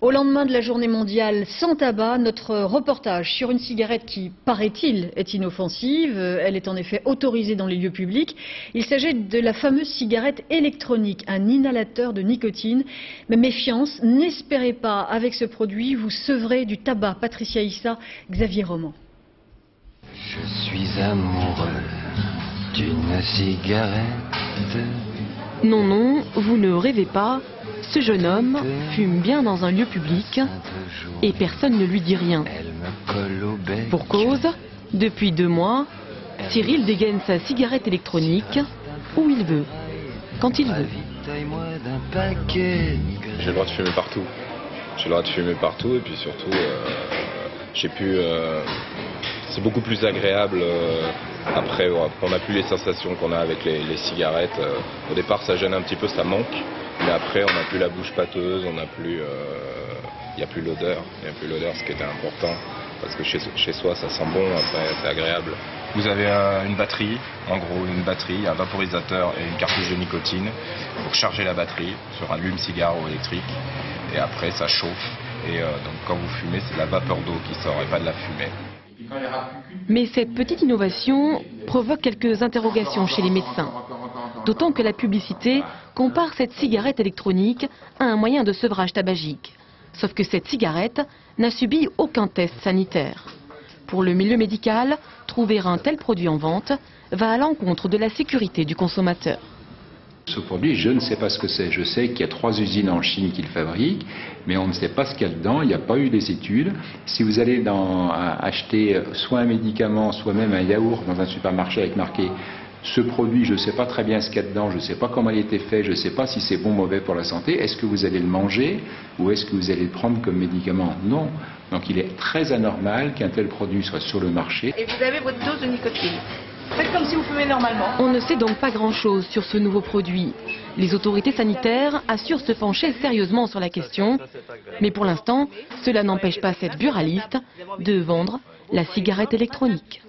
Au lendemain de la journée mondiale sans tabac, notre reportage sur une cigarette qui, paraît-il, est inoffensive. Elle est en effet autorisée dans les lieux publics. Il s'agit de la fameuse cigarette électronique, un inhalateur de nicotine. Mais méfiance, n'espérez pas avec ce produit vous sevrer du tabac. Patricia Issa, Xavier Roman. Je suis amoureux d'une cigarette. Non, non, vous ne rêvez pas. Ce jeune homme fume bien dans un lieu public et personne ne lui dit rien. Pour cause, depuis 2 mois, Cyril dégaine sa cigarette électronique où il veut, quand il veut. J'ai le droit de fumer partout. J'ai le droit de fumer partout et puis surtout, c'est beaucoup plus agréable après, on n'a plus les sensations qu'on a avec les cigarettes. Au départ, ça gêne un petit peu, ça manque. Mais après, on n'a plus la bouche pâteuse, il n'y a plus l'odeur. Il n'y a plus l'odeur, ce qui était important. Parce que chez soi, ça sent bon, après, c'est agréable. Vous avez une batterie, en gros une batterie, un vaporisateur et une cartouche de nicotine pour charger la batterie sur un allume-cigare ou électrique. Et après, ça chauffe. Et donc, quand vous fumez, c'est de la vapeur d'eau qui sort et pas de la fumée. Mais cette petite innovation provoque quelques interrogations chez les médecins. D'autant que la publicité compare cette cigarette électronique à un moyen de sevrage tabagique. Sauf que cette cigarette n'a subi aucun test sanitaire. Pour le milieu médical, trouver un tel produit en vente va à l'encontre de la sécurité du consommateur. Ce produit, je ne sais pas ce que c'est. Je sais qu'il y a 3 usines en Chine qui le fabriquent, mais on ne sait pas ce qu'il y a dedans, il n'y a pas eu des études. Si vous allez acheter soit un médicament, soit même un yaourt dans un supermarché avec marqué ce produit, je ne sais pas très bien ce qu'il y a dedans, je ne sais pas comment il a été fait, je ne sais pas si c'est bon ou mauvais pour la santé, est-ce que vous allez le manger ou est-ce que vous allez le prendre comme médicament? Non. Donc il est très anormal qu'un tel produit soit sur le marché. Et vous avez votre dose de nicotine. Faites comme si vous fumez normalement. On ne sait donc pas grand-chose sur ce nouveau produit. Les autorités sanitaires assurent se pencher sérieusement sur la question. Mais pour l'instant, cela n'empêche pas cette buraliste de vendre la cigarette électronique.